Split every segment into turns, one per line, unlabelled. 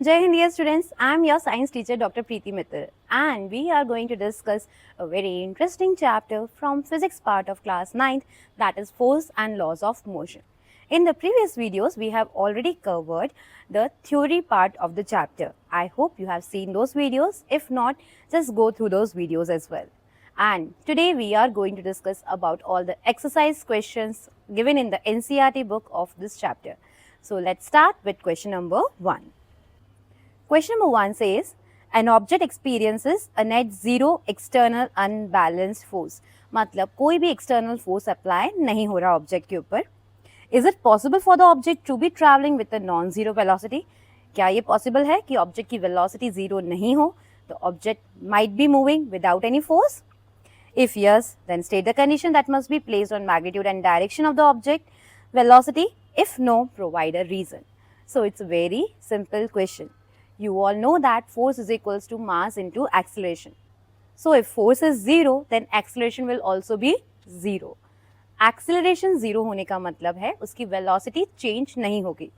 Jai Hind, dear students. I am your science teacher, Dr. Preeti Mittal, and we are going to discuss a very interesting chapter from physics part of class 9th, that is force and laws of motion. In the previous videos, we have already covered the theory part of the chapter. I hope you have seen those videos. If not, just go through those videos as well. And today we are going to discuss about all the exercise questions given in the NCERT book of this chapter. So let's start with question number 1. Question number 1 says, an object experiences a net zero external unbalanced force. मतलब कोई भी external force apply नहीं हो रहा object के ऊपर. Is it possible for the object to be traveling with a non-zero velocity? क्या ये possible है कि object की velocity zero नहीं हो, the object might be moving without any force? If yes, then state the condition that must be placed on magnitude and direction of the object velocity. If no, provide a reason. So it's a very simple question. You all know that force is equals to mass into acceleration. So if force is 0, then acceleration will also be 0. Acceleration 0 होने का मतलब है उसकी velocity change नहीं होगी.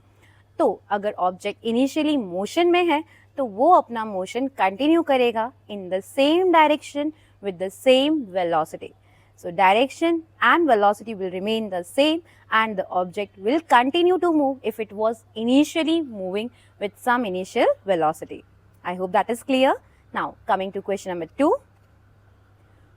तो अगर object initially motion में है तो वो अपना motion continue करेगा in the same direction with the same velocity. So direction and velocity will remain the same and the object will continue to move if it was initially moving with some initial velocity. I hope that is clear. Now coming to question number 2.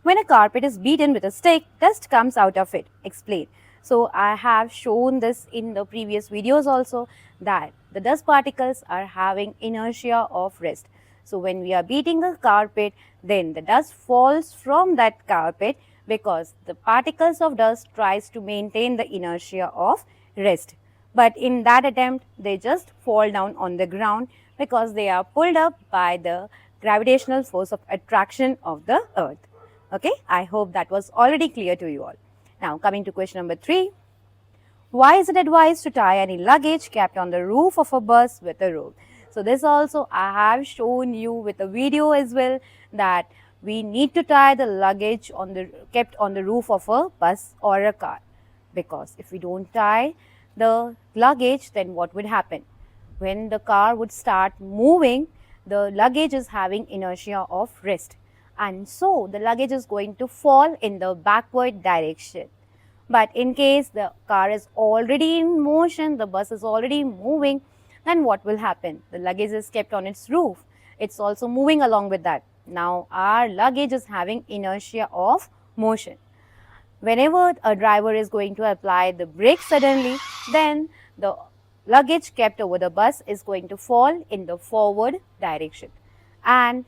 When a carpet is beaten with a stick, dust comes out of it. Explain. So I have shown this in the previous videos also that the dust particles are having inertia of rest. So when we are beating a carpet, then the dust falls from that carpet because the particles of dust tries to maintain the inertia of rest. But in that attempt, they just fall down on the ground because they are pulled up by the gravitational force of attraction of the earth. Okay, I hope that was already clear to you all. Now coming to question number 3. Why is it advised to tie any luggage kept on the roof of a bus with a rope? So this also I have shown you with a video as well that we need to tie the luggage kept on the roof of a bus or a car, because if we don't tie the luggage, then what would happen? When the car would start moving, the luggage is having inertia of rest, and so the luggage is going to fall in the backward direction. But in case the car is already in motion, the bus is already moving, then what will happen? The luggage is kept on its roof. It's also moving along with that. Now our luggage is having inertia of motion. Whenever a driver is going to apply the brake suddenly, then the luggage kept over the bus is going to fall in the forward direction, and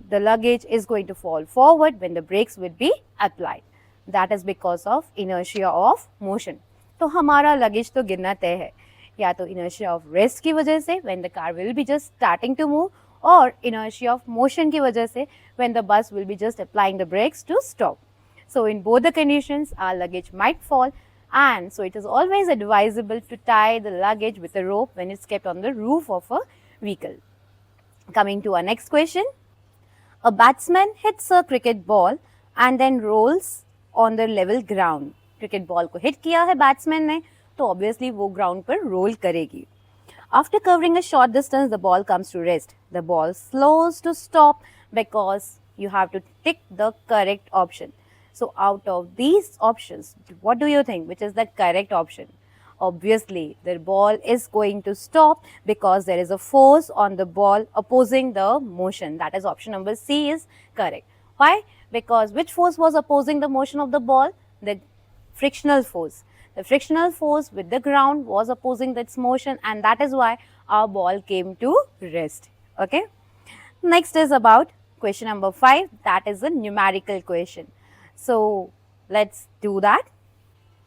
the luggage is going to fall forward when the brakes will be applied. That is because of inertia of motion. तो हमारा luggage तो गिरना तय है, या तो inertia of rest की वजह से when the car will be just starting to move, or inertia of motion की वजह से when the bus will be just applying the brakes to stop. So in both the conditions, our luggage might fall, and so it is always advisable to tie the luggage with a rope when it's kept on the roof of a vehicle. Coming to our next question. A batsman hits a cricket ball and then rolls on the level ground. Cricket ball को hit किया है batsman ने, तो obviously वो ground पर roll करेगी. After covering a short distance, the ball comes to rest. The ball slows to stop because you have to tick the correct option. So out of these options, what do you think? Which is the correct option? Obviously, the ball is going to stop because there is a force on the ball opposing the motion. That is option number C is correct. Why? Because which force was opposing the motion of the ball? The frictional force. The frictional force with the ground was opposing its motion, and that is why our ball came to rest. Okay. Next is about question number 5. That is a numerical question. So let's do that.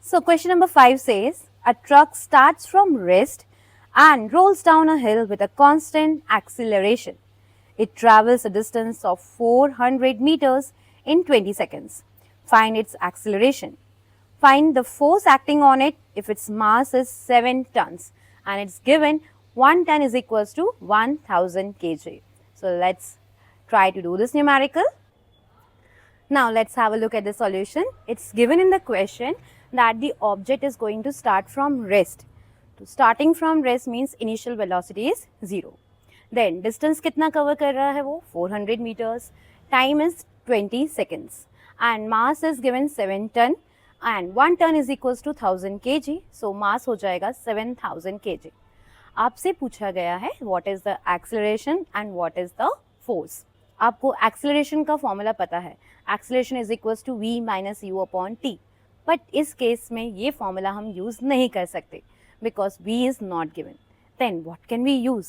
So question number 5 says, a truck starts from rest and rolls down a hill with a constant acceleration. It travels a distance of 400 meters in 20 seconds. Find its acceleration. Find the force acting on it if its mass is 7 tons and it's given 1 ton is equals to 1000 kg. So let's try to do this numerical. Now let's have a look at the solution. It's given in the question that the object is going to start from rest. So starting from rest means initial velocity is 0. Then distance कितना cover कर रहा है वो 400 metres, time is 20 seconds and mass is given 7 ton and 1 ton is equals to 1000 kg, so mass हो जाएगा 7000 kg। आपसे पूछा गया है what is the acceleration and what is the force. आपको एक्सेलरेशन का फॉर्मूला पता है, acceleration is equals to v minus u upon t, but इस केस में ये फॉर्मूला हम यूज नहीं कर सकते because v is not given. Then what can we use?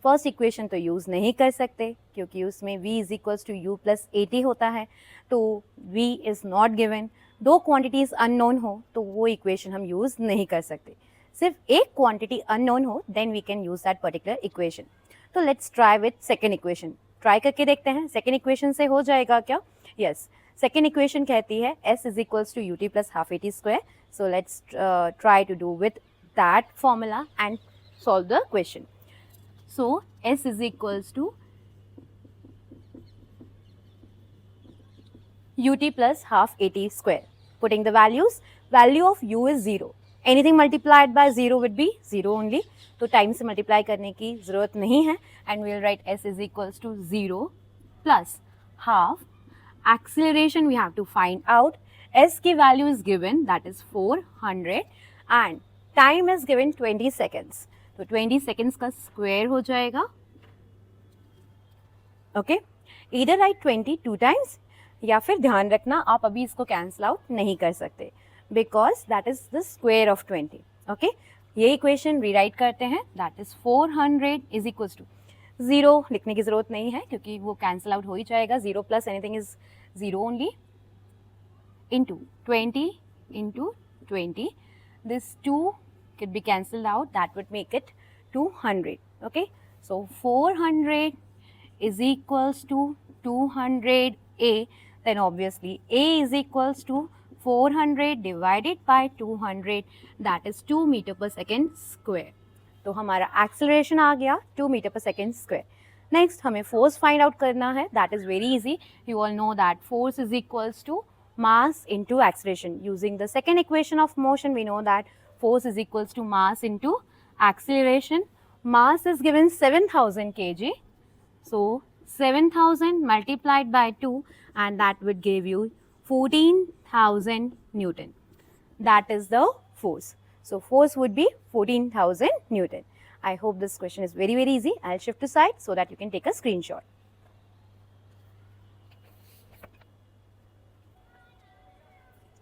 First equation तो यूज नहीं कर सकते क्योंकि उसमें v is equals to u plus a t होता है, तो v इज नॉट गिवन। दो क्वांटिटीज अननोन हो तो वो इक्वेशन हम यूज नहीं कर सकते। सिर्फ एक क्वांटिटी अननोन हो then we can use that particular equation. तो let's try with second equation, try करके देखते हैं सेकेंड इक्वेशन से हो जाएगा क्या? यस, सेकेंड इक्वेशन कहती है s is equals to u t plus half a t square. So let's try to do with that formula and solve the question. So s is equals to ut plus half at square. Putting the values, value of u is 0. Anything multiplied by 0 would be 0 only. तो time से multiply करने की ज़रूरत नहीं है and we'll write s is equals to 0 plus half. Acceleration we have to find out. S की value is given, that is 400 and time is given 20 seconds. तो 20 seconds का स्क्वायर हो जाएगा। Okay, either right 20 two times या फिर ध्यान रखना आप अभी इसको कैंसिल आउट नहीं कर सकते because that is the square of 20। Okay, ये इक्वेशन रीराइट करते हैं, that is 400 is equals to 0 लिखने की जरूरत नहीं है क्योंकि वो कैंसिल आउट हो ही जाएगा, 0 plus anything is 0 only, into 20 this 2 could be cancelled out, that would make it 200. Okay, so 400 is equals to 200a, then obviously a is equals to 400 divided by 200, that is 2 meter per second square. तो हमारा acceleration आ गया 2 meter per second square. Next हमें force find out करना है, that is very easy. You all know that force is equals to mass into acceleration. Using the second equation of motion, we know that force is equals to mass into acceleration. Mass is given 7000 kg. So 7000 multiplied by 2 and that would give you 14,000 Newton. That is the force. So force would be 14,000 Newton. I hope this question is very easy. I'll shift to side so that you can take a screenshot.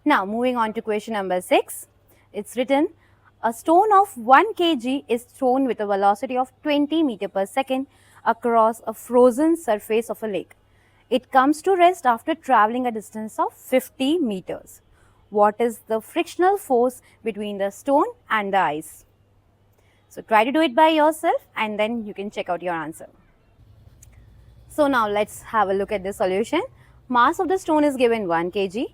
Now moving on to question number 6. It's written, a stone of 1 kg is thrown with a velocity of 20 meter per second across a frozen surface of a lake. It comes to rest after traveling a distance of 50 meters. What is the frictional force between the stone and the ice? So try to do it by yourself and then you can check out your answer. So now let's have a look at the solution. Mass of the stone is given 1 kg.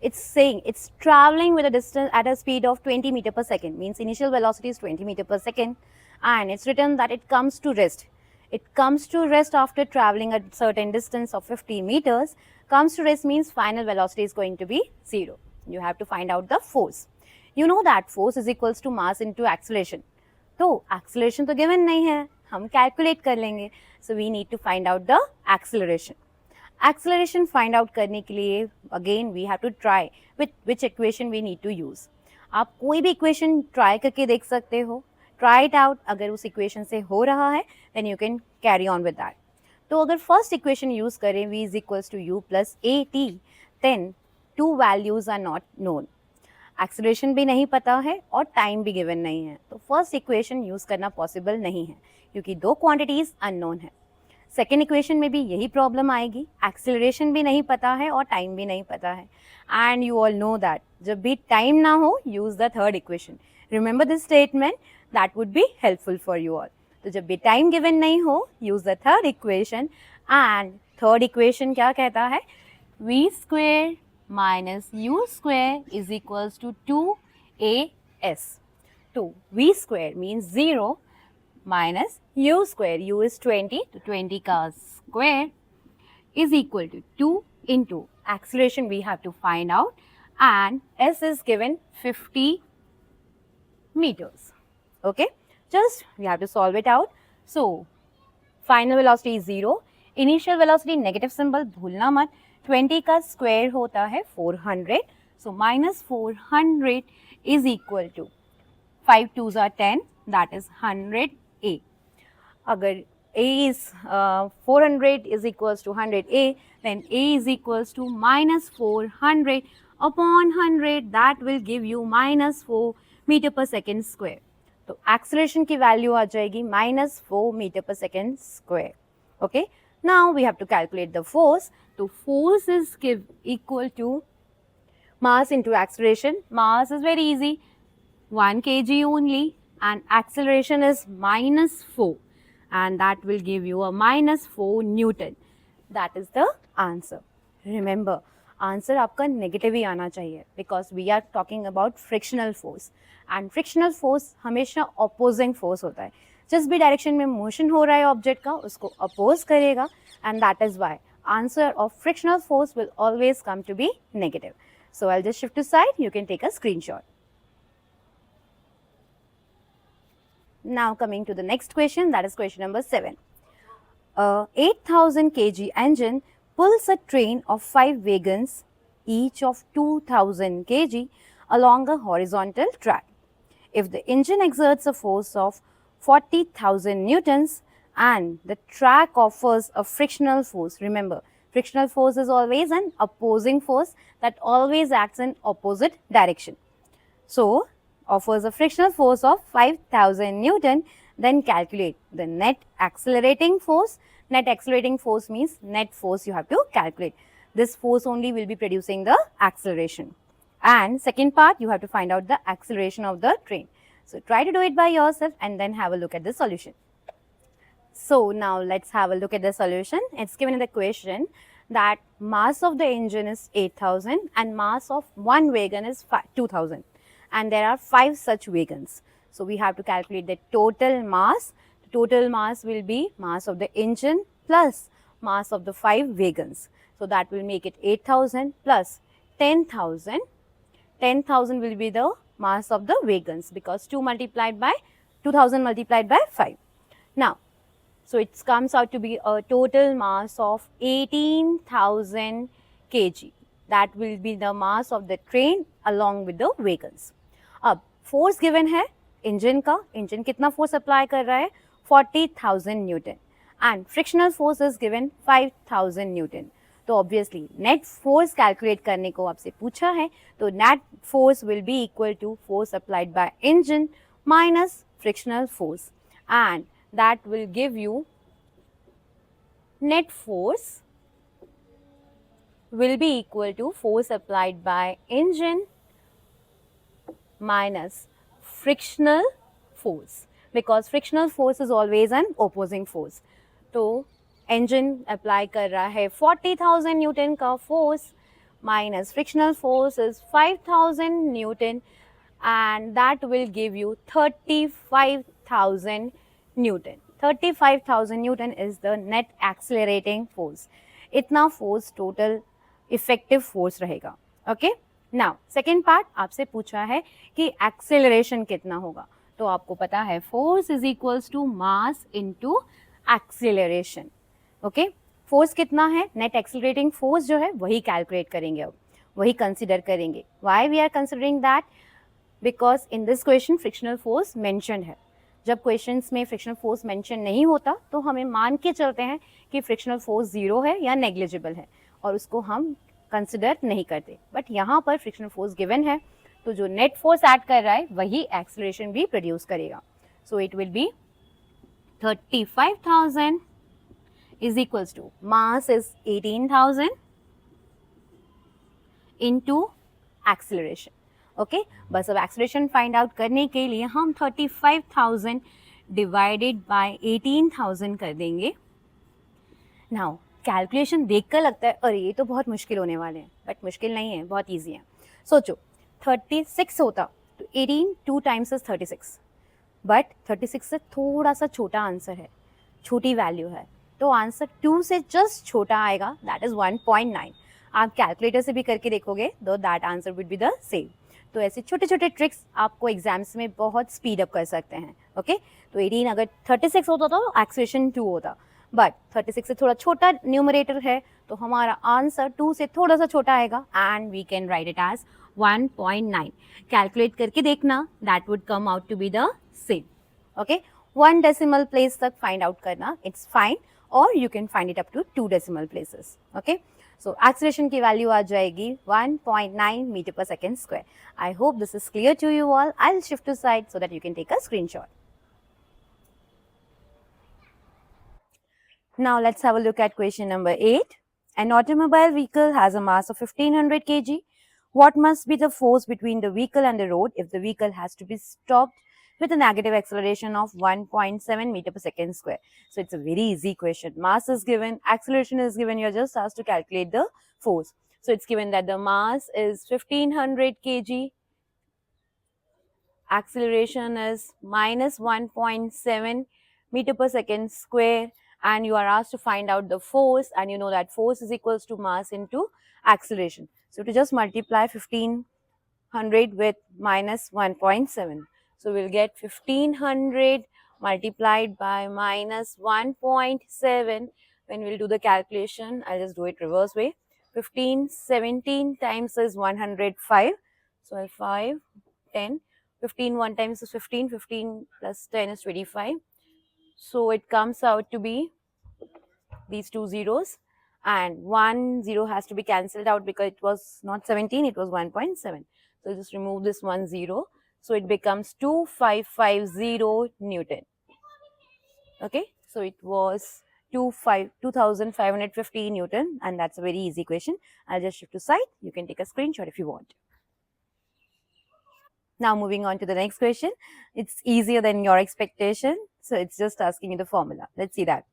It's saying it's traveling with a distance at a speed of 20 meter per second, means initial velocity is 20 meter per second, and it's written that it comes to rest. It comes to rest after traveling a certain distance of 50 meters. Comes to rest means final velocity is going to be 0. You have to find out the force. You know that force is equals to mass into acceleration. तो acceleration तो given नहीं है, हम calculate कर लेंगे. So we need to find out the acceleration. Acceleration find out करने के लिए again we have to try with which equation we need to use. आप कोई भी equation try करके देख सकते हो, try it out. अगर उस equation से हो रहा है then you can carry on with that. तो अगर first equation use करें v is equals to u plus at, then two values are not known. Acceleration भी नहीं पता है और time भी given नहीं है, तो first equation use करना possible नहीं है क्योंकि दो quantities unknown है। सेकेंड इक्वेशन में भी यही प्रॉब्लम आएगी, एक्सेलरेशन भी नहीं पता है और टाइम भी नहीं पता है। And you all know that जब भी टाइम ना हो use the third equation. Remember this statement, that would be helpful for you all. तो जब भी टाइम गिवन नहीं हो use the third equation, and third equation क्या कहता है, v square minus u square is equals to 2as. तो v square means 0 minus u square, u is 20, तो 20 का square is equal to 2 into acceleration we have to find out and s is given 50 meters. Okay, just we have to solve it out. So final velocity 0, initial velocity negative symbol भूलना मत, 20 का square होता है 400, so -400 is equal to 5 2s are 10, that is 100A. अगर A is 400 is equals to 100A, then A is equals to -400 upon 100, that will give you -4 metre पर second square. तो acceleration की value आ जाएगी -4 metre पर second square. Okay, now we have to calculate the force. तो force is equal to mass into acceleration. Mass is very easy, 1 kg only, and acceleration is -4, and that will give you a -4 Newton. That is the answer. Remember, answer आपका negative ही आना चाहिए, because we are talking about frictional force, and frictional force हमेशा opposing force होता है. जिस भी direction में motion हो रहा है ऑब्जेक्ट का, उसको अपोज करेगा, and that is why answer of frictional force will always come to be negative. So I'll just shift to side, you can take a screenshot. Now coming to the next question, that is question number 7. A 8,000 kg engine pulls a train of 5 wagons, each of 2,000 kg, along a horizontal track. If the engine exerts a force of 40,000 newtons and the track offers a frictional force, remember, frictional force is always an opposing force that always acts in opposite direction. So, offers a frictional force of 5,000 Newton, then calculate the net accelerating force. Net accelerating force means net force you have to calculate. This force only will be producing the acceleration. And second part, you have to find out the acceleration of the train. So, try to do it by yourself and then have a look at the solution. So, now let's have a look at the solution. It's given in the question that mass of the engine is 8,000 and mass of one wagon is 2,000, and there are 5 such wagons. So, we have to calculate the total mass. The total mass will be mass of the engine plus mass of the 5 wagons. So, that will make it 8,000 plus 10,000. 10,000 will be the mass of the wagons, because 2 multiplied by 2,000 multiplied by 5. Now, so it comes out to be a total mass of 18,000 kg. That will be the mass of the train along with the wagons. अब force given है engine का, engine कितना force apply कर रहा है 40,000 Newton, and frictional force is given 5,000 Newton. तो obviously net force calculate करने को आपसे पूछा है, तो net force will be equal to force applied by engine minus frictional force, and that will give you net force will be equal to force applied by engine minus frictional force, because frictional force is always an opposing force. तो engine apply कर रहा है 40,000 Newton का force minus frictional force is 5,000 Newton, and that will give you 35,000 Newton. 35,000 Newton is the net accelerating force. इतना force total effective force रहेगा. Okay? Now, second part आपसे पूछा है कि acceleration कितना होगा. तो आपको पता है force is equals to mass into acceleration. Okay? Force कितना है? Net accelerating force जो है वही calculate करेंगे, अब वही consider करेंगे. Why we are considering that? Because in this question frictional force mentioned है. जब क्वेश्चंस में फ्रिक्शनल फोर्स मेंशन नहीं होता तो हमें मान के चलते हैं कि फ्रिक्शनल फोर्स 0 है या नेग्लिजिबल है, और उसको हम कंसिडर नहीं करते. बट यहाँ पर फ्रिक्शनल फोर्स गिवन है, तो जो नेट फोर्स ऐड कर रहा है वही एक्सेलरेशन भी प्रोड्यूस करेगा. So it will be 35,000 is equals to mass is 18,000 into acceleration. Okay, बस अब एक्सेलरेशन फाइंड आउट करने के लिए हम 35,000 डिवाइडेड बाय 18,000 कर देंगे. नाउ कैलकुलेशन देखकर लगता है अरे ये तो बहुत मुश्किल होने वाले हैं, बट मुश्किल नहीं है, बहुत इजी है. सोचो 36 होता तो 18 2 टाइम्स इज 36, बट 36 से थोड़ा सा छोटा आंसर है, छोटी वैल्यू है, तो आंसर 2 से जस्ट छोटा आएगा, दैट इज 1.9. आप कैलकुलेटर से भी करके देखोगे तो that answer would be the same. तो ऐसे छोटे छोटे ट्रिक्स आपको एग्जाम्स में बहुत स्पीड अप कर सकते हैं. ओके, तो 18 अगर 36 होता तो एक्सेलरेशन 2 होता, बट 36 से थोड़ा छोटा न्यूमरेटर है तो हमारा आंसर 2 से थोड़ा सा छोटा आएगा and we can write it as 1.9. Calculate करके देखना, that would come out to be the same. Okay, 1 decimal place तक फाइंड आउट करना, इट्स फाइन, और you can find it up to 2 decimal places. Okay, so acceleration की value आ जाएगी 1.9 metre पर second square. I hope this is clear to you all. I'll shift to side so that you can take a screenshot. Now let's have a look at question number 8. An automobile vehicle has a mass of 1500 kg. What must be the force between the vehicle and the road if the vehicle has to be stopped with a negative acceleration of 1.7 meter per second square? So it's a very easy question. Mass is given, acceleration is given, you're just asked to calculate the force. So it's given that the mass is 1500 kg, acceleration is minus 1.7 meter per second square, and you are asked to find out the force, and you know that force is equals to mass into acceleration. So to just multiply 1500 with minus 1.7. So we'll get 1500 multiplied by minus 1.7. When we'll do the calculation, I'll just do it reverse way. 17 times is 105. So 5, 10. 15 1 times is 15, 15 plus 10 is 25. So it comes out to be these two zeros, and 1 0 has to be cancelled out because it was not 17, it was 1.7. So just remove this 1 0. So it becomes 2550 Newton. Okay, so it was 2550 Newton, and that's a very easy question. I'll just shift to side. You can take a screenshot if you want. Now moving on to the next question. It's easier than your expectation. So it's just asking you the formula. Let's see that.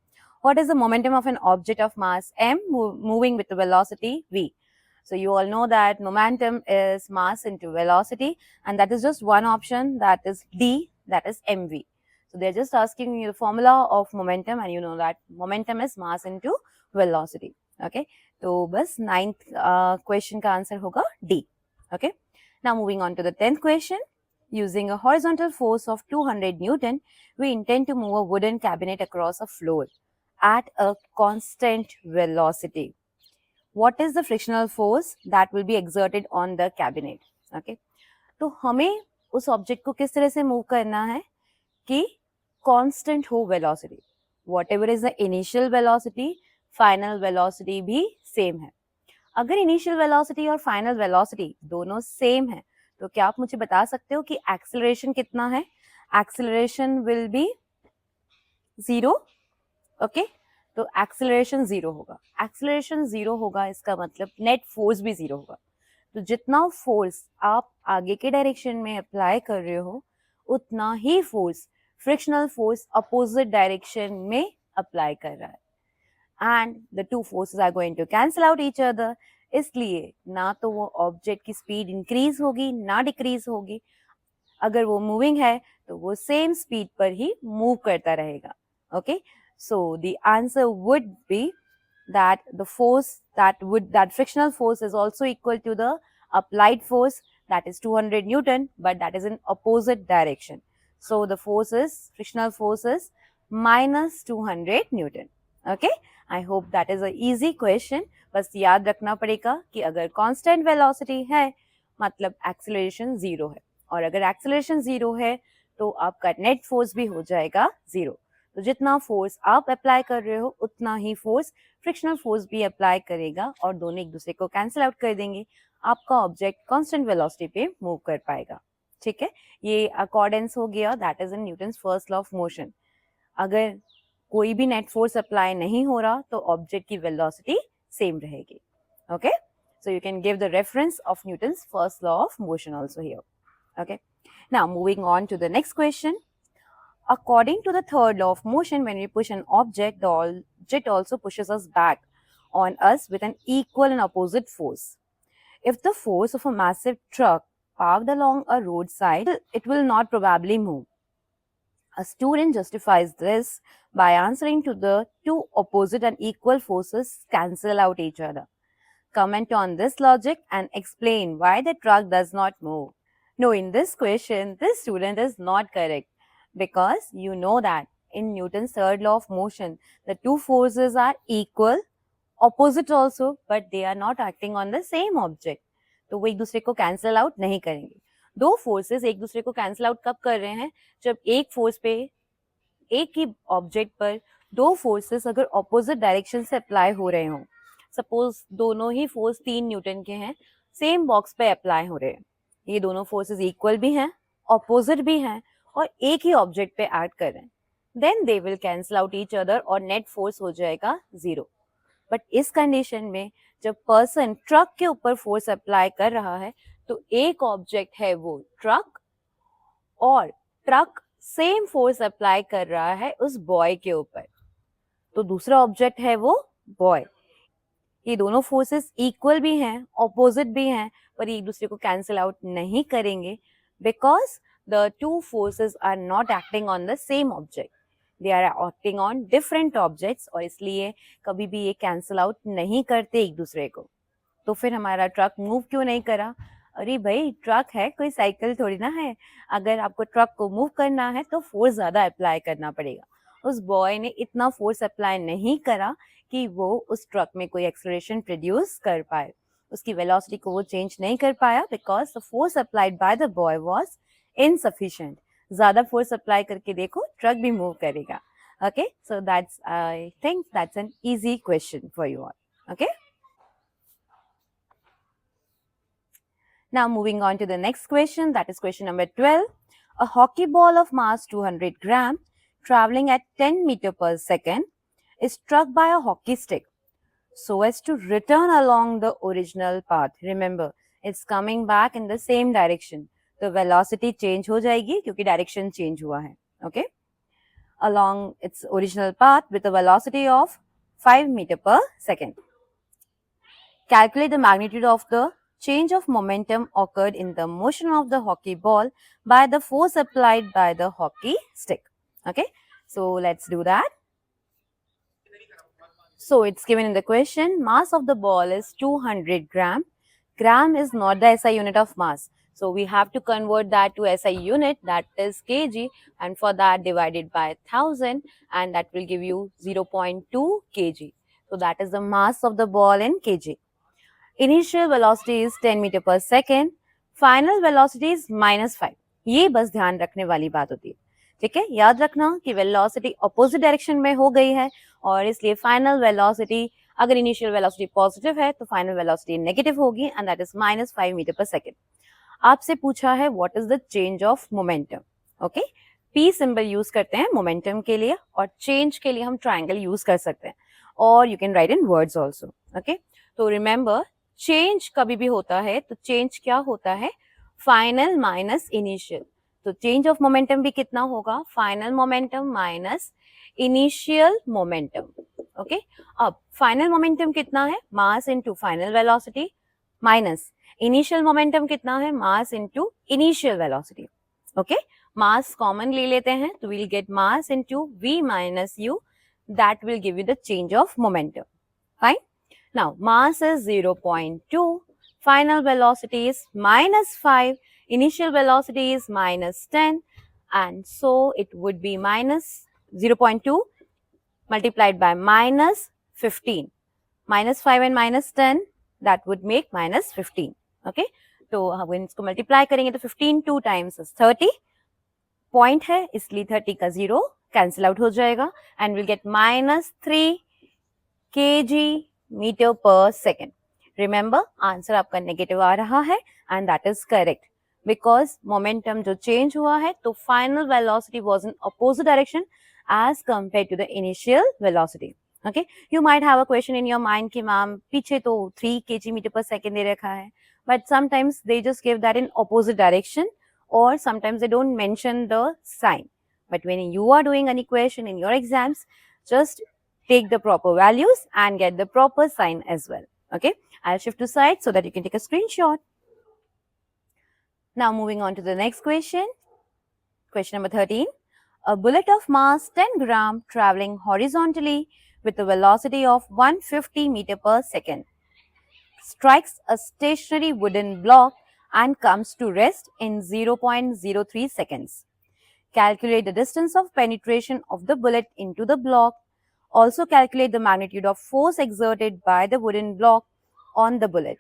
What is the momentum of an object of mass m moving with the velocity v? So you all know that momentum is mass into velocity, and that is just one option, that is d, that is mv. So they're just asking you the formula of momentum, and you know that momentum is mass into velocity. Okay, so bas 9th question ka answer hoga d. Okay. Now moving on to the 10th question. Using a horizontal force of 200 Newton, we intend to move a wooden cabinet across a floor at a constant velocity. What is the frictional force that will be exerted on the cabinet? Okay. तो हमें उस object को किस तरह से move करना है कि कांस्टेंट हो velocity. Whatever is the initial velocity, final velocity भी सेम है. अगर इनिशियल वेलोसिटी और फाइनल वेलोसिटी दोनों सेम है तो क्या आप मुझे बता सकते हो कि एक्सेलरेशन कितना है? Acceleration will be 0. ओके, तो एक्सेलरेशन 0 होगा. एक्सेलरेशन 0 होगा इसका मतलब नेट फोर्स भी 0 होगा. तो जितना फोर्स आप आगे के डायरेक्शन में अप्लाई कर रहे हो उतना ही force frictional force opposite direction में अप्लाई कर रहा है. And the two forces are going to cancel out each other. इसलिए ना तो वो ऑब्जेक्ट की स्पीड इंक्रीज होगी ना डिक्रीज होगी. अगर वो मूविंग है तो वो सेम स्पीड पर ही मूव करता रहेगा. Okay, so the answer would be that the force that frictional force is also equal to the applied force, that is 200 Newton, but that is in opposite direction. So the force is frictional force is minus 200 Newton. Okay, I hope that is a easy question. बस याद रखना पड़ेगा कि अगर constant velocity है मतलब acceleration 0 है, और अगर acceleration 0 है तो आपका net force भी हो जाएगा 0. तो जितना फोर्स आप अप्लाई कर रहे हो उतना ही फोर्स फ्रिक्शनल फोर्स भी अप्लाई करेगा और दोनों एक दूसरे को कैंसिल आउट कर देंगे. आपका ऑब्जेक्ट कांस्टेंट वेलोसिटी पे मूव कर पाएगा. ठीक है, ये अकॉर्डेंस हो गया, that is in Newton's first law of motion. अगर कोई भी नेट फोर्स अप्लाई नहीं हो रहा तो ऑब्जेक्ट की वेलोसिटी सेम रहेगी. Okay, so you can give the reference of Newton's first law of motion also here. Okay, now moving on to the next question. According to the third law of motion, when we push an object, the object also pushes us back on us with an equal and opposite force. If the force of a massive truck parked along a roadside, it will not probably move. A student justifies this by answering to the two opposite and equal forces cancel out each other. Comment on this logic and explain why the truck does not move. No, in this question, this student is not correct. Because you know that in Newton's third law of motion, the two forces are equal, opposite also, but they are not acting on the same object. तो वो एक दूसरे को cancel out नहीं करेंगे. दो forces एक दूसरे को कैंसल आउट कब कर रहे हैं? जब एक फोर्स पे, एक ही ऑब्जेक्ट पर दो फोर्सेस अगर ऑपोजिट डायरेक्शन से अप्लाई हो रहे हों. सपोज दोनों ही फोर्स 3 न्यूटन के हैं, सेम बॉक्स पे अप्लाई हो रहे हैं. ये दोनों फोर्सेस इक्वल भी हैं, ऑपोजिट भी हैं और एक ही ऑब्जेक्ट पे एक्ट कर रहे हैं. Then they will cancel out each other और नेट फोर्स हो जाएगा 0. बट इस कंडीशन में जब पर्सन ट्रक के ऊपर फोर्स अप्लाई कर रहा है तो एक ऑब्जेक्ट है वो ट्रक, और ट्रक सेम फोर्स अप्लाई कर रहा है उस बॉय के ऊपर, तो दूसरा ऑब्जेक्ट है वो बॉय. ये दोनों फोर्सेस इक्वल भी हैं, ऑपोजिट भी हैं, पर एक दूसरे को कैंसिल आउट नहीं करेंगे because the two forces are not acting on the same object, they are acting on different objects, और इसलिए कभी भी ये कैंसिल आउट नहीं करते एक दूसरे को. तो फिर हमारा ट्रक मूव क्यों नहीं करा? अरे भाई, ट्रक है, कोई साइकिल थोड़ी ना है. अगर आपको ट्रक को मूव करना है तो फोर्स ज्यादा अप्लाई करना पड़ेगा. उस बॉय ने इतना फोर्स अप्लाई नहीं करा कि वो उस ट्रक में कोई एक्सेलरेशन प्रोड्यूस कर पाए. उसकी वेलोसिटी को वो चेंज नहीं कर पाया because the force applied by the boy was insufficient. ज्यादा फोर्स अप्लाई करके देखो, ट्रक भी मूव करेगा. Okay, so that's, I think that's an easy question for you all. Okay, now moving on to the next question, that is question number 12. A hockey ball of mass 200 gram traveling at 10 meter per second is struck by a hockey stick so as to return along the original path. Remember, it's coming back in the same direction. The velocity change हो जाएगी क्योंकि direction change हुआ है. Okay, along its original path with a velocity of 5 meter per second. Calculate the magnitude of the change of momentum occurred in the motion of the hockey ball by the force applied by the hockey stick. Okay, so let's do that. So it's given in the question, mass of the ball is 200 gram. Gram is not the SI unit of mass. So we have to convert that to SI unit, that is kg, and for that divided by 1000, and that will give you 0.2 kg. So that is the mass of the ball in kg. Initial velocity is 10 meter per second. Final velocity is -5. ये बस ध्यान रखने वाली बात होती है. ठीक है, याद रखना कि वेलोसिटी अपोजिट डायरेक्शन में हो गई है और इसलिए फाइनल वेलोसिटी, अगर इनिशियल वेलोसिटी पॉजिटिव है तो फाइनल वेलोसिटी नेगेटिव होगी, एंड दैट इज -5 मीटर पर सेकेंड. आपसे पूछा है what is the change of momentum. Okay, P symbol use करते हैं मोमेंटम के लिए, और चेंज के लिए हम ट्राइंगल यूज कर सकते हैं, और you can write in words also. Okay, तो रिमेंबर, चेंज कभी भी होता है तो चेंज क्या होता है? Final minus initial. तो चेंज ऑफ मोमेंटम भी कितना होगा? Final momentum minus initial momentum. Okay, अब फाइनल मोमेंटम कितना है? Mass into final velocity minus initial momentum कितना है? Mass into initial velocity. Okay, mass common ले लेते हैं तो we'll get mass into v minus u, that will give you the change of momentum. Fine. Now, mass is 0.2, final velocity is -5, initial velocity is -10, and so it would be minus 0.2 multiplied by -15. -5 and -10, that would make -15. Okay, तो हम इसको multiply करेंगे तो 15 2 times is 30. Point है इसलिए 30 का 0 cancel out हो जाएगा, and will get -3 kg metre पर सेकेंड. रिमेंबर, आंसर आपका नेगेटिव आ रहा है, and that is correct because momentum जो चेंज हुआ है तो final velocity was in opposite direction as compare to the initial velocity. Okay, you might have a question in your mind कि ma'am पीछे तो 3 kg मीटर पर second दे रखा है, but sometimes they just give that in opposite direction, or sometimes they don't mention the sign. But when you are doing an equation in your exams, just take the proper values and get the proper sign as well. Okay, I'll shift to side so that you can take a screenshot. Now moving on to the next question. Question number 13. A bullet of mass 10 gram traveling horizontally with a velocity of 150 meter per second strikes a stationary wooden block and comes to rest in 0.03 seconds. Calculate the distance of penetration of the bullet into the block. Also calculate the magnitude of force exerted by the wooden block on the bullet.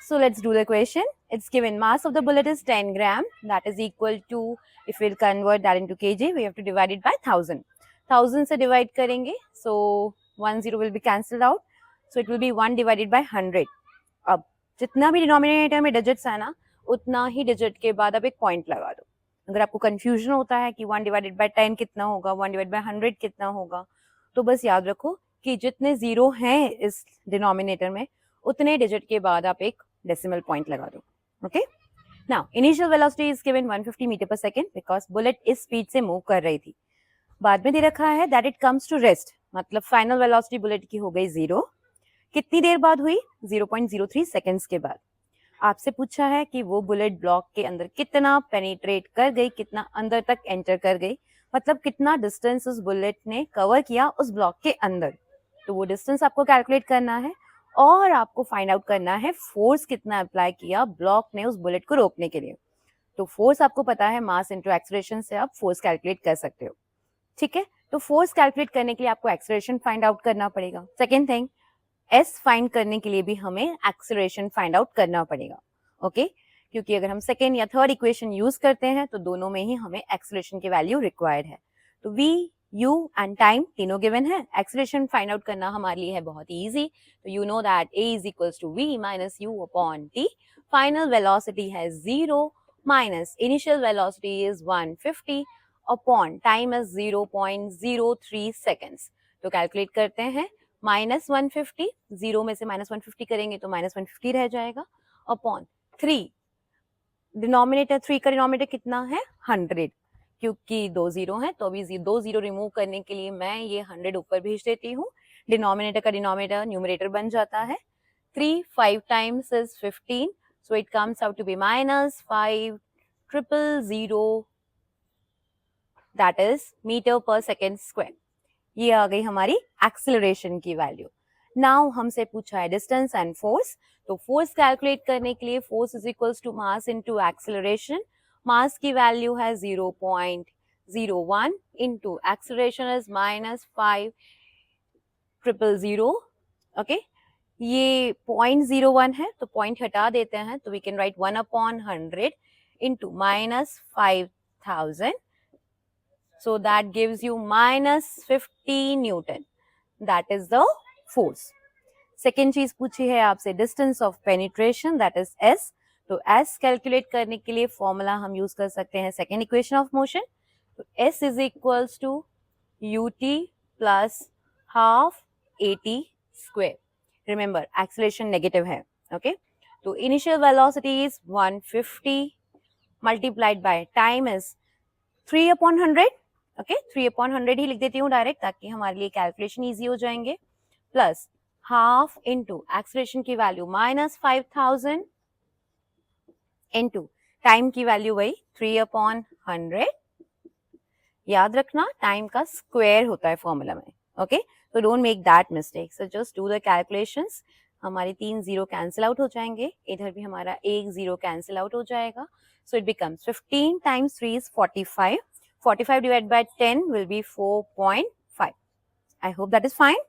So let's do the question. It's given mass of the bullet is 10 gram. That is equal to, if we'll convert that into kg, we have to divide it by 1000. 1000 से divide करेंगे. So 10 will be cancelled out. So it will be 1 divided by 100. अब जितना भी denominator में digits है ना, उतना ही digit के बाद आप एक पॉइंट लगा दो. अगर आपको कंफ्यूजन होता है कि 1 डिवाइडेड बाय 10 कितना होगा, 1 डिवाइड बाय 100 कितना होगा, तो बस याद रखो कि जितने जीरो हैं इस डिनोमिनेटर में, उतने डिजिट के बाद आप एक decimal point लगा दो. Okay? Now, initial velocity is given 150 meter per second because bullet इस speed से move कर रही थी. बाद में दे रखा है that it comes to rest, मतलब final velocity bullet की हो गई 0. कितनी देर बाद हुई? 0.03 seconds के बाद. आपसे पूछा है कि वो बुलेट ब्लॉक के अंदर कितना पेनिट्रेट कर गई, कितना अंदर तक एंटर कर गई, मतलब कितना डिस्टेंस उस बुलेट ने कवर किया उस ब्लॉक के अंदर. तो वो डिस्टेंस आपको कैलकुलेट करना है और आपको फाइंड आउट करना है फोर्स कितना अप्लाई किया ब्लॉक ने उस बुलेट को रोकने के लिए. तो फोर्स आपको पता है, मास इनटू एक्सेलरेशन से आप फोर्स कैलकुलेट कर सकते हो. ठीक है, तो फोर्स कैलकुलेट करने के लिए आपको एक्सेलरेशन फाइंड आउट करना पड़ेगा. सेकेंड थिंग, एस फाइंड करने के लिए भी हमें एक्सेलरेशन फाइंड आउट करना पड़ेगा. ओके, क्योंकि अगर हम सेकेंड या थर्ड इक्वेशन यूज करते हैं तो दोनों में ही हमें एक्सेलरेशन की वैल्यू रिक्वायर्ड है. तो वी, यू एंड टाइम तीनों गिवन है. एक्सेलरेशन फाइंड आउट करना हमारे लिए है बहुत ही ईजी. तो you know that a is equals to v minus u upon t. Final velocity है 0 minus initial velocity is 150 upon time is 0.03 seconds. तो कैलकुलेट करते हैं. माइनस 150, 0 में से माइनस 150 करेंगे तो माइनस 150 रह जाएगा, अपॉन 3. डिनोमिनेटर 3 का डिनोमिनेटर कितना है? 100. क्योंकि 2 जीरो है तो अभी 2 जीरो रिमूव करने के लिए मैं ये 100 ऊपर भेज देती हूँ. डिनोमिनेटर का डिनोमिनेटर न्यूमरेटर बन जाता है. 3 5 times is 15, so it comes out to be minus 5,000, that is metre पर सेकेंड स्क्वायर. ये आ गई हमारी एक्सेलरेशन की वैल्यू. नाउ हमसे पूछा है डिस्टेंस एंड फोर्स. तो फोर्स कैलकुलेट करने के लिए force is equals to mass into acceleration. Mass की वैल्यू है 0.01 into acceleration is minus 5,000. Okay, ये 0.01 है तो पॉइंट हटा देते हैं, तो we can write 1 upon 100 into minus 5,000. So that gives you minus 50 Newton. That is the force. Second चीज पूछी है आपसे distance of penetration, that is S. तो S कैलकुलेट करने के लिए फॉर्मूला हम यूज कर सकते हैं सेकेंड इक्वेशन ऑफ मोशन. तो S is equals to ut plus half at square. Remember acceleration negative है. ओके, तो initial velocity is 150 multiplied by time is 3 upon 100. Okay, 3 upon 100 ही लिख देती हूँ डायरेक्ट, ताकि हमारे लिए कैलकुलेशन इजी हो जाएंगे. प्लस हाफ इंटू एक्सेलरेशन की वैल्यू माइनस 5,000 इंटू टाइम की वैल्यू वही 3 अपॉन 100. याद रखना टाइम का स्क्वायर होता है फॉर्मूला में. ओके, तो don't make that mistake. So just do the calculations. हमारे 3 जीरो कैंसिल आउट हो जाएंगे, इधर भी हमारा 1 जीरो कैंसिल आउट हो जाएगा. So it becomes 15 times 3 is 45. 45 divided by 10 will be 4.5. I hope that is fine.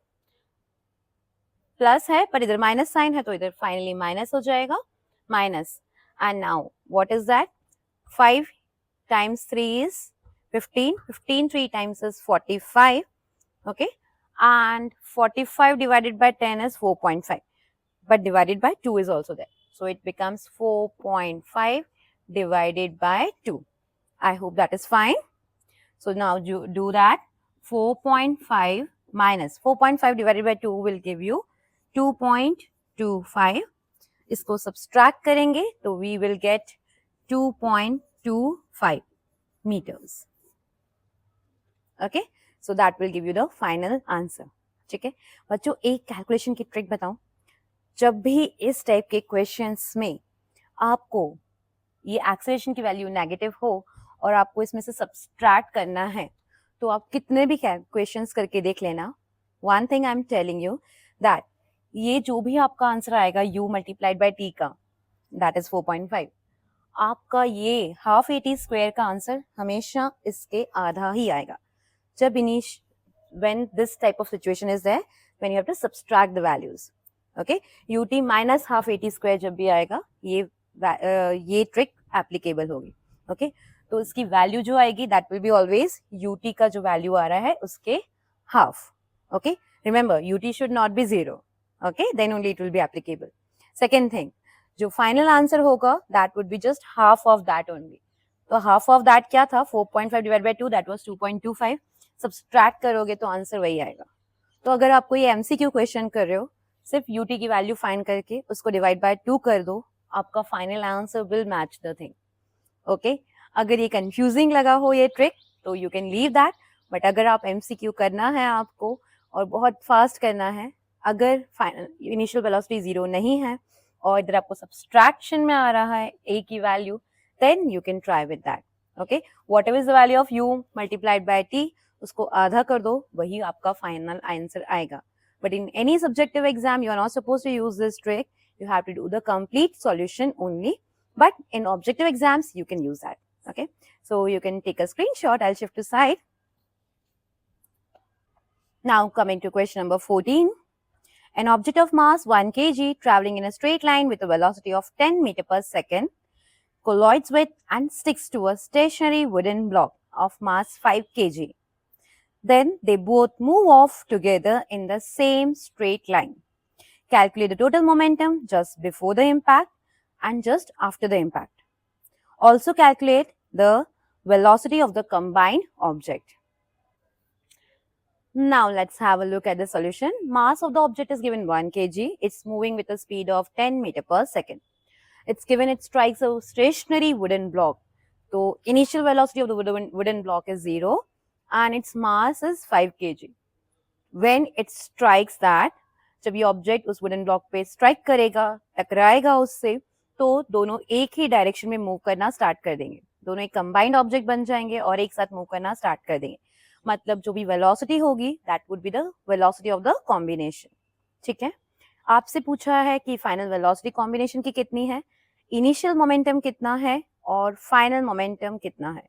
Plus है पर इधर माइनस साइन है तो इधर फाइनली माइनस हो जाएगा. Minus and now what is that? 5 times 3 is 15. 15 3 times is 45. Okay, and 45 divided by 10 is 4.5, but divided by 2 is also there, so it becomes 4.5 divided by 2. I hope that is fine. So now do that. 4.5 minus 4.5 divided by 2 will give you 2.25. इसको subtract करेंगे तो we will get 2.25 meters. Okay, so that will give you the final answer. ठीक है बच्चों, एक calculation की trick बताऊं. जब भी इस टाइप के क्वेश्चंस में आपको ये एक्सेलरेशन की वैल्यू नेगेटिव हो और आपको इसमें से सब्सट्रैक्ट करना है, तो आप कितने भी क्वेश्चंस करके देख लेना. One thing I am telling you that ये जो भी आपका आंसर आएगा u मल्टीप्लाइड बाय t का, दैट इज 4.5. आपका ये हाफ AT स्क्वायर का आंसर हमेशा इसके आधा ही आएगा जब when this type of situation is there, when you have to subtract the values. Okay, ut minus half AT square जब भी आएगा ये ट्रिक एप्लीकेबल होगी. ओके, तो इसकी वैल्यू जो आएगी that will be always ut का जो वैल्यू आ रहा है उसके half. Okay, remember ut should not be 0. Okay, then only it will be applicable. Second thing, जो फाइनल आंसर होगा that would be just half of that only. तो हाफ ऑफ दैट क्या था? 4.5 divide by 2, that was 2.25. Subtract करोगे तो answer वही आएगा. तो अगर आपको ये MCQ क्वेश्चन कर रहे हो, सिर्फ ut की वैल्यू फाइंड करके उसको डिवाइड बाय 2 कर दो, आपका final answer will match the thing. Okay, अगर ये कंफ्यूजिंग लगा हो ये ट्रिक तो you can leave that. But अगर आप MCQ करना है आपको और बहुत फास्ट करना है, अगर इनिशियल वेलोसिटी 0 नहीं है और इधर आपको सब्सट्रैक्शन में आ रहा है a की value, then you can try with that. Okay, whatever is the value of u multiplied by t, उसको आधा कर दो, वही आपका फाइनल आंसर आएगा. But in any subjective exam you are not suppose to use this trick. You have to do the complete solution only, but in objective exams you can use that. Okay, so you can take a screenshot. I'll shift to side. Now coming to question number 14. An object of mass 1 kg traveling in a straight line with a velocity of 10 meter per second collides with and sticks to a stationary wooden block of mass 5 kg. Then they both move off together in the same straight line. Calculate the total momentum just before the impact and just after the impact. Also calculate the velocity of the combined object. Now let's have a look at the solution. Mass of the object is given 1 kg. It's moving with a speed of 10 meter per second. It's given it strikes a stationary wooden block. So initial velocity of the wooden block is 0 and its mass is 5 kg. When it strikes that, जब ये object उस wooden block पे strike करेगा, टकराएगा उससे, तो दोनों एक ही direction में मूव करना स्टार्ट कर देंगे. दोनों एक कंबाइंड ऑब्जेक्ट बन जाएंगे और एक साथ मूव करना स्टार्ट कर देंगे. मतलब जो भी वेलोसिटी होगी that would be the velocity of the combination. ठीक है, आपसे पूछा है कि फाइनल वेलोसिटी कॉम्बिनेशन की कितनी है, इनिशियल मोमेंटम कितना है और फाइनल मोमेंटम कितना है.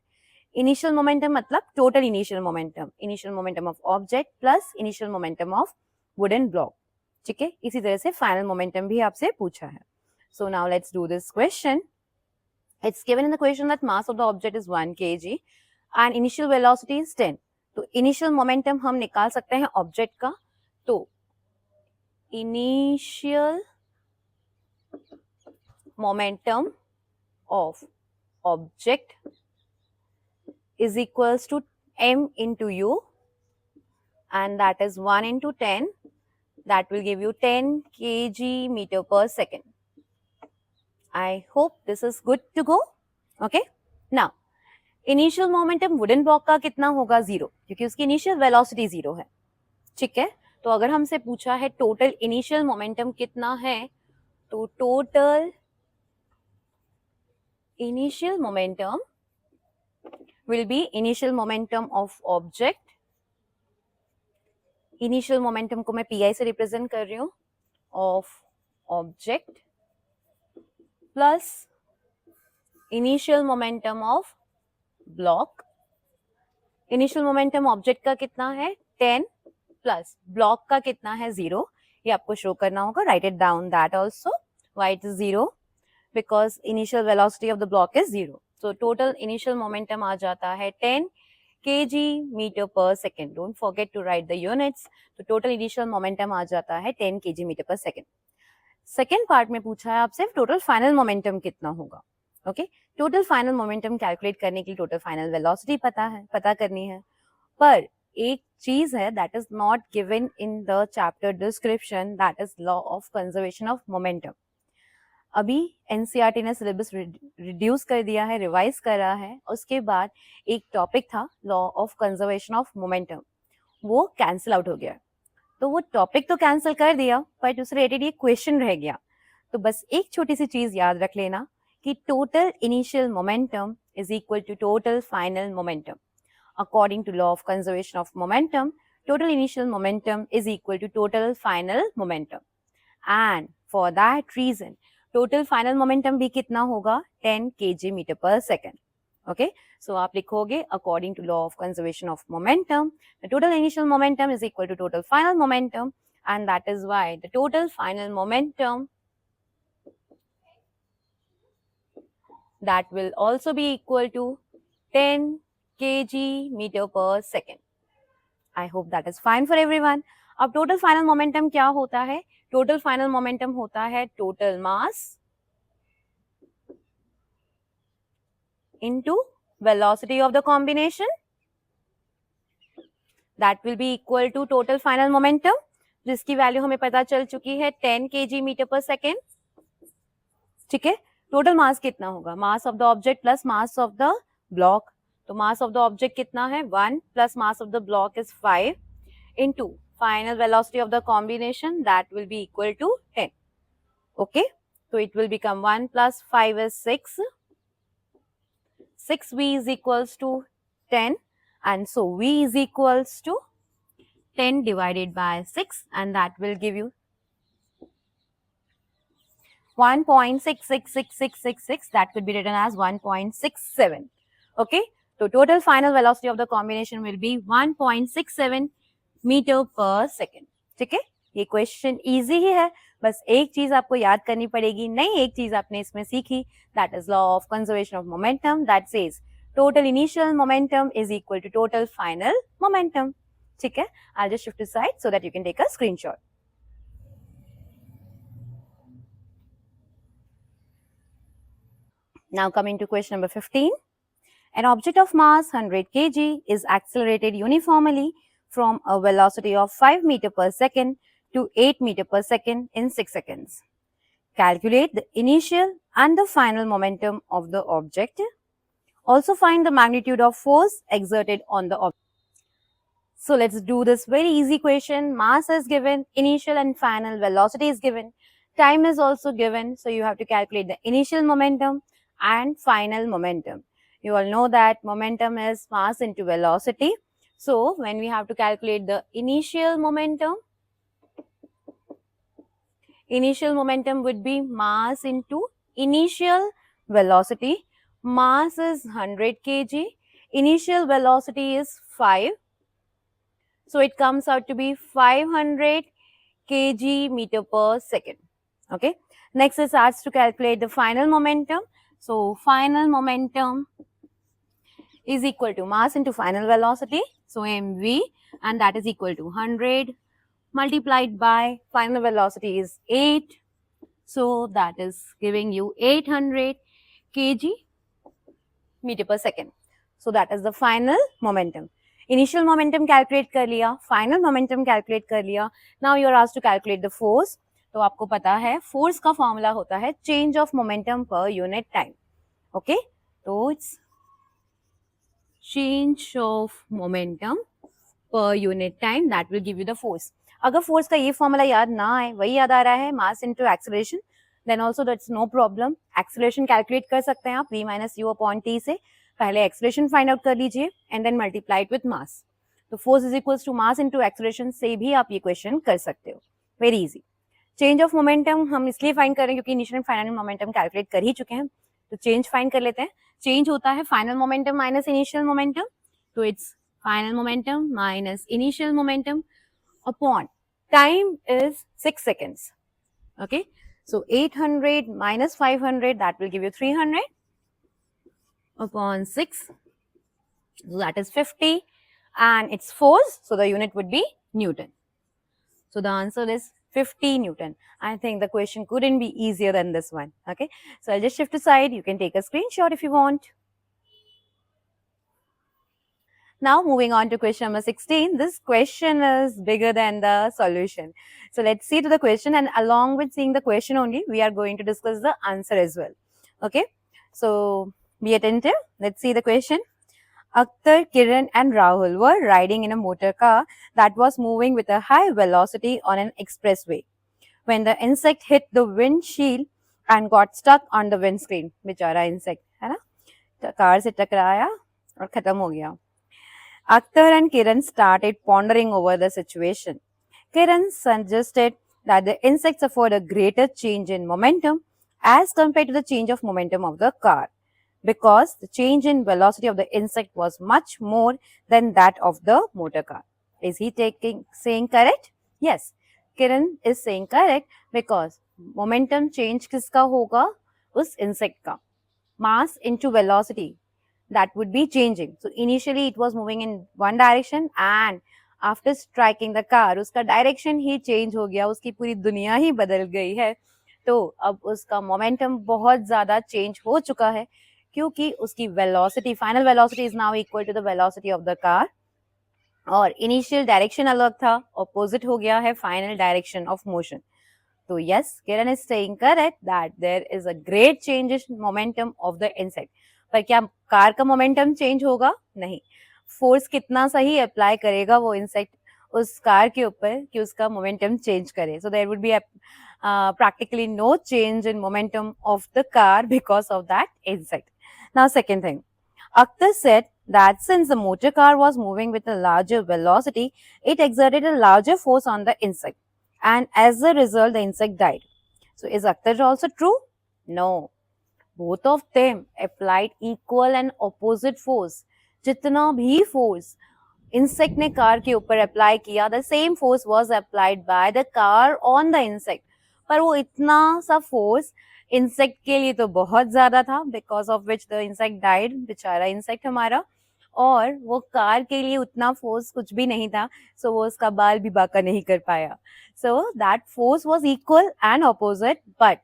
इनिशियल मोमेंटम मतलब total initial momentum of object plus initial momentum of wooden block. ठीक है, इसी तरह से फाइनल मोमेंटम भी आपसे पूछा है. So now let's do this question. It's given in the question that mass of the object is 1 kg and initial velocity is 10. तो इनिशियल मोमेंटम हम निकाल सकते हैं ऑब्जेक्ट का. तो initial momentum of object is equals to m into u and that is 1 into 10. That will give you 10 kg meter per second. I hope this is good to go. Okay. Now, initial momentum wooden block का कितना होगा? 0, क्योंकि उसकी initial velocity 0 है. ठीक है, तो अगर हमसे पूछा है total initial momentum कितना है, तो total initial momentum will be initial momentum of object. Initial momentum को मैं PI से रिप्रेजेंट कर रही हूँ, of object plus initial momentum of block. Initial momentum object का कितना है? 10 प्लस ब्लॉक का कितना है? 0. ये आपको शो करना होगा. Write it down that also. Why it is 0? Because initial velocity of the block is 0. So total initial momentum आ जाता है 10 kg meter per second. Don't forget to write the units. तो टोटल इनिशियल मोमेंटम आ जाता है 10 kg meter per second. Second part में पूछा है आपसे टोटल फाइनल मोमेंटम कितना होगा. Okay, total final momentum calculate करने के लिए टोटल फाइनल वेलोसिटी पता करनी है. पर एक चीज है that is not given in the chapter description, that is law of conservation of momentum. अभी एनसीईआरटी ने सिलेबस रिड्यूस कर दिया है, रिवाइज कर रहा है. उसके बाद एक टॉपिक था law of conservation of momentum, वो कैंसिल आउट हो गया. तो वो टॉपिक तो कैंसिल कर दिया, पर उससे रिलेटेड ये क्वेश्चन रह गया. तो बस एक छोटी सी चीज याद रख लेना कि total initial momentum is equal to total final momentum. According to law of conservation of momentum, total initial momentum is equal to total final momentum. And for that reason, total final momentum भी कितना होगा 10 kg metre पर second. Okay, so आप लिखोगे according to law of conservation of momentum the total initial momentum is equal to total final momentum, and that is why the total final momentum that will also be equal to 10 kg meter per second. I hope that is fine for everyone. अब total final momentum क्या होता है? Total final momentum होता है total mass into velocity of the combination. That will be equal to total final momentum, जिसकी value हमें पता चल चुकी है 10 kg मीटर पर सेकेंड. ठीक है, टोटल मास कितना होगा? Mass of the object plus mass of the block. तो मास ऑफ द ऑब्जेक्ट कितना है 1 plus mass of the block is 5 into final velocity of the combination, that will be equal to 10. Okay, so it will become 1 plus 5 is 6. 6v is equals to 10, and so v is equals to 10 divided by 6, and that will give you 1.666666. That could be written as 1.67. Okay, so total final velocity of the combination will be 1.67 metre पर second. ठीक है, ये question easy ही है, बस एक चीज आपको याद करनी पड़ेगी. नई एक चीज आपने इसमें सीखी, that is law of conservation of momentum, that says total initial momentum is equal to total final momentum. ठीक है, I just shift to side so that you can take a screenshot. Now coming to question number 15. An object of mass 100 kg is accelerated uniformly from a velocity of 5 meter per second to 8 meter per second in 6 seconds. Calculate the initial and the final momentum of the object. Also find the magnitude of force exerted on the object. So let's do this very easy question. Mass is given, initial and final velocity is given, time is also given. So you have to calculate the initial momentum and final momentum. You all know that momentum is mass into velocity. So when we have to calculate the initial momentum would be mass into initial velocity. Mass is 100 kg, initial velocity is 5. So it comes out to be 500 kg meter per second. Okay, next is asked to calculate the final momentum. So final momentum is equal to mass into final velocity, so mv, and that is equal to 100 multiplied by final velocity is 8, so that is giving you 800 kg meter per second. So that is the final momentum. Initial momentum calculate कर लिया, final momentum calculate कर लिया. Now you are asked to calculate the force. तो आपको पता है force का formula होता है change of momentum per unit time. Okay, so it's change of momentum per unit time, that will give you the force. अगर force का ये formula याद ना आए, वही याद आ रहा है mass into acceleration, then also that's no problem. Acceleration calculate कर सकते हैं आप v minus u upon t से. पहले acceleration find out कर लीजिए and then multiply it with mass. तो force is equals to mass into acceleration से भी आप ये question कर सकते हो. Very easy. Change of momentum हम इसलिए find कर रहे हैं क्योंकि initial and final momentum calculate कर ही चुके हैं. तो change find कर लेते हैं. Change होता है final momentum minus initial momentum. तो it's final momentum minus initial momentum upon time is 6 seconds. Okay, so 800 minus 500, that will give you 300 upon 6, so that is 50, and it's force, so the unit would be Newton. So the answer is 50 Newton. I think the question couldn't be easier than this one. Okay, so I'll just shift to side. You can take a screenshot if you want. Now moving on to question number 16. This question is bigger than the solution. So let's see to the question, and along with seeing the question only, we are going to discuss the answer as well. Okay, so be attentive. Let's see the question. Akhtar, Kiran and Rahul were riding in a motor car that was moving with a high velocity on an expressway when the insect hit the windshield and got stuck on the windscreen. बेचारा insect है ना, car से टकराया और खत्म हो गया. Akhtar and Kiran started pondering over the situation. Kiran suggested that the insect suffered a greater change in momentum as compared to the change of momentum of the car, because the change in velocity of the insect was much more than that of the motor car. Is he saying correct? Yes, Kiran is saying correct because momentum change किसका होगा? उस insect का. Mass into velocity, that would be changing. So initially it was moving in one direction and after striking the car उसका direction ही change हो गया, उसकी पूरी दुनिया ही बदल गई है. तो अब उसका momentum बहुत ज़्यादा change हो चुका है क्योंकि उसकी velocity, final velocity is now equal to the velocity of the car और initial direction अलग था, opposite हो गया है final direction of motion. So yes, Kiran is saying correct that there is a great change in momentum of the insect. पर क्या car का momentum change होगा? नहीं. फोर्स कितना सही अप्लाई करेगा वो इंसेक्ट उस कार के ऊपर कि उसका मोमेंटम चेंज करे. So there would be practically no change in momentum of the car because of that insect. Now second thing, Akhtar said that since the motor car was moving with a larger velocity, it exerted a larger force on the insect. And as a result, the insect died. So is Akhtar also true? No. Both of them applied equal and opposite force. जितना भी force insect ने car के ऊपर apply किया, the same force was applied by the car on the insect. पर वो इतना सा force insect के लिए तो बहुत ज़्यादा था, because of which the insect died, बेचारा insect हमारा. और वो कार के लिए उतना फोर्स कुछ भी नहीं था, सो वो उसका बाल भी बाका नहीं कर पाया. So that force was equal and opposite, but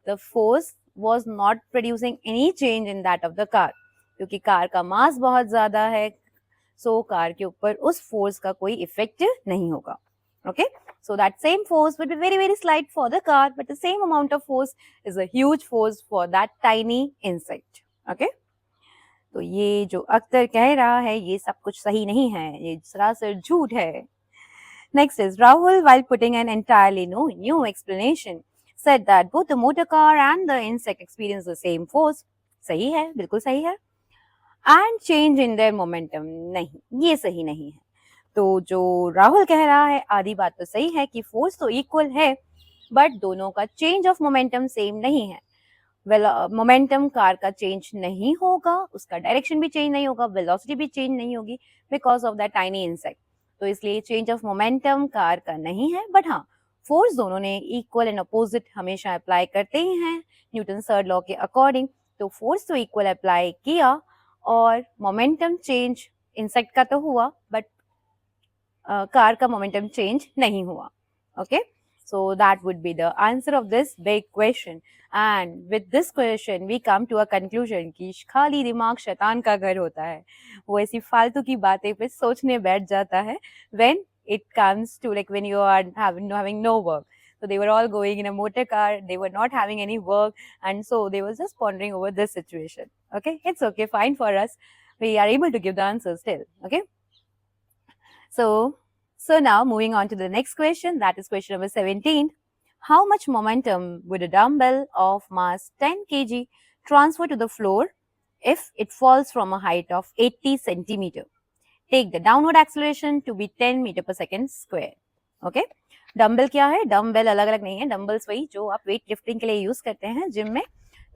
the force was not producing any change in that of the car, क्योंकि कार का मास बहुत ज्यादा है, सो कार के ऊपर उस फोर्स का कोई इफेक्ट नहीं होगा. Okay, so that same force would be very very slight for the car, but the same amount of force is a huge force for that tiny insect. Okay, तो ये जो अख्तर कह रहा है ये सब कुछ सही नहीं है, ये सरासर झूठ है. Next is Rahul, while putting an entirely new explanation, said that both the motor car and the insect experience the same force. सही है, बिल्कुल सही है. And change in their momentum, नहीं, ये सही नहीं है. तो जो राहुल कह रहा है आधी बात तो सही है कि फोर्स तो इक्वल है, बट दोनों का चेंज ऑफ मोमेंटम सेम नहीं है. मोमेंटम कार का चेंज नहीं होगा, उसका डायरेक्शन भी चेंज नहीं होगा, वेलोसिटी भी चेंज नहीं होगी because of that tiny insect. तो इसलिए चेंज ऑफ मोमेंटम कार का नहीं है, बट हाँ फोर्स दोनों ने इक्वल एंड अपोजिट हमेशा अप्लाई करते ही हैं न्यूटन थर्ड लॉ के अकॉर्डिंग. तो फोर्स तो इक्वल अप्लाई किया और मोमेंटम चेंज इंसेक्ट का तो हुआ, बट कार का मोमेंटम चेंज नहीं हुआ. Okay, so that would be the answer of this big question. And with this question we come to a conclusion कि खाली दिमाग शैतान का घर होता है, वो ऐसी फालतू की बातें पे सोचने बैठ जाता है when it comes to like when you are having no work. So they were all going in a motor car, they were not having any work, and so they were just pondering over this situation. Okay, it's okay, fine for us, we are able to give the answers still. Okay, so now moving on to the next question, that is question number 17. How much momentum would a dumbbell of mass 10 kg transfer to the floor if it falls from a height of 80 centimeter? Take the downward acceleration to be 10 meter per second square. Okay, dumbbell क्या है? Dumbbell अलग अलग नहीं है, dumbbells वही जो आप weight lifting के लिए यूज करते हैं जिम में,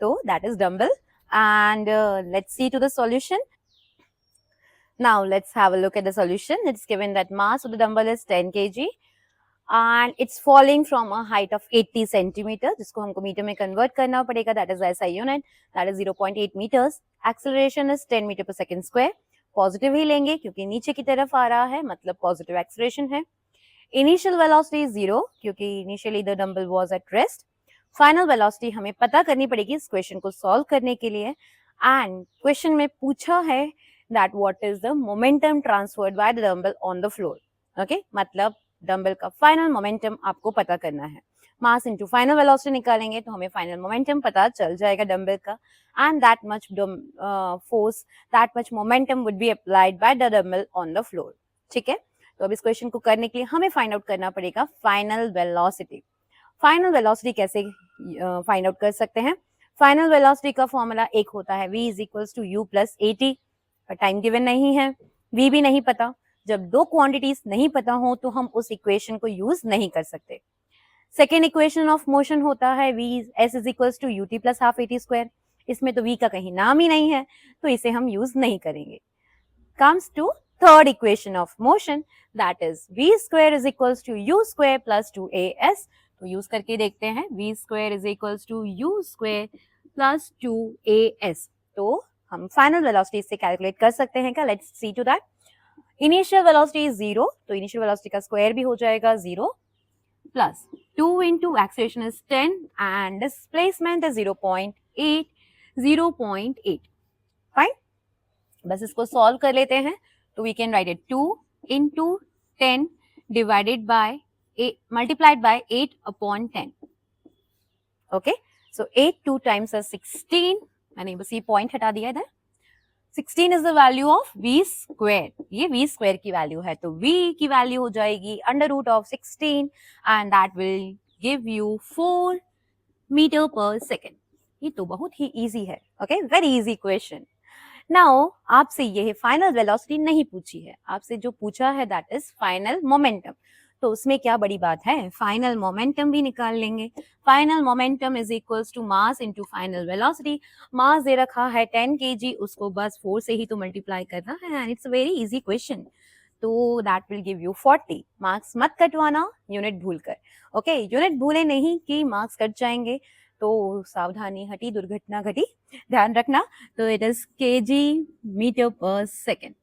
तो that is dumbbell. And let's see to the solution. Now let's have a look at the solution. It's given that mass of the dumbbell is 10 kg and it's falling from a height of 80 centimeter, जिसको हमको metre में convert करना पड़ेगा. That is SI unit, that is 0.8 meters. Acceleration is 10 meter per second square. Positive ही लेंगे क्योंकि नीचे की तरफ आ रहा है, मतलब positive acceleration है. Initial velocity is 0 क्योंकि initially the dumbbell was at rest. Final velocity हमें पता करनी पड़ेगी इस क्वेश्चन को सॉल्व करने के लिए. एंड क्वेश्चन में पूछा है that what is the momentum transferred by the dumbbell on the floor. Okay, मतलब डम्बल का फाइनल मोमेंटम आपको पता करना है. मास इनटू फाइनल वेलोसिटी निकालेंगे तो हमें फाइनल मोमेंटम पता चल जाएगा डम्बल का, and that much force, that much momentum would be applied by the dumbbell on the floor. ठीक है, तो अब इस क्वेश्चन को करने के लिए हमें फाइंड आउट करना पड़ेगा फाइनल वेलोसिटी. फाइनल वेलोसिटी कैसे फाइंड आउट कर सकते हैं? फाइनल वेलोसिटी का फॉर्मूला एक होता है v is equals to u plus at. Time given नहीं है, v भी नहीं पता. जब दो क्वांटिटीज नहीं पता हो तो हम उस इक्वेशन को यूज नहीं कर सकते. सेकेंड इक्वेशन ऑफ मोशन होता है v s is equals to ut plus half at square. इसमें तो v का कहीं नाम ही नहीं है, तो इसे हम यूज नहीं करेंगे. Comes to third equation of motion, that is v square is equals to u square plus 2as. तो यूज करके देखते हैं. v square is equals to u square plus 2as. तो हम फाइनल वेलोसिटी से कैलकुलेट कर सकते हैं क्या? Let's see to that. Initial velocity is 0, तो इनिशियल वेलोसिटी का स्क्वायर भी हो जाएगा 0 plus 2 into acceleration is 10 and displacement is 0.8. Fine. बस इसको सॉल्व कर लेते हैं. तो we can write it 2 into 10 divided by 8 multiplied by 8 upon 10. Okay, so 8 2 times is 16. मैंने बस ये पॉइंट हटा दिया इधर. 16 is the value of v square. ये v square की वैल्यू है, तो v की वैल्यू हो जाएगी under root of 16 and that will give you 4 meter per second. ये तो बहुत ही इजी है. Okay, very easy question. Now आपसे ये फाइनल वेलोसिटी नहीं पूछी है, आपसे जो पूछा है दैट इज फाइनल मोमेंटम. तो उसमें क्या बड़ी बात है, फाइनल मोमेंटम भी निकाल लेंगे. Final momentum is equals to mass into final velocity. Mass दे रखा है 10 kg, उसको बस 4 से ही तो मल्टीप्लाई करना है and it's a very easy question. तो that will give you 40. Marks मत कटवाना यूनिट भूलकर. ओके, यूनिट भूले नहीं कि मार्क्स कट जाएंगे. तो सावधानी हटी, दुर्घटना घटी, ध्यान रखना. तो it is kg meter per second.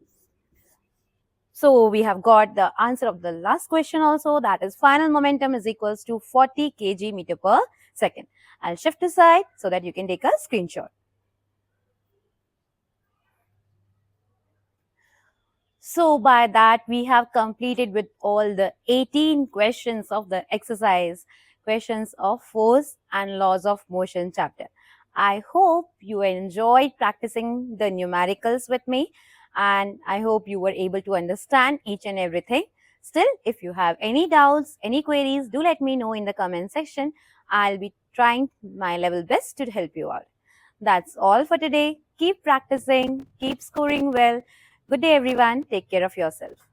So we have got the answer of the last question also, that is final momentum is equals to 40 kg meter per second. I'll shift aside so that you can take a screenshot. So by that we have completed with all the 18 questions of the exercise, questions of force and laws of motion chapter. I hope you enjoyed practicing the numericals with me, and I hope you were able to understand each and everything. Still, if you have any doubts, any queries, do let me know in the comment section. I'll be trying my level best to help you out. That's all for today. Keep practicing, keep scoring well. Good day, everyone. Take care of yourself.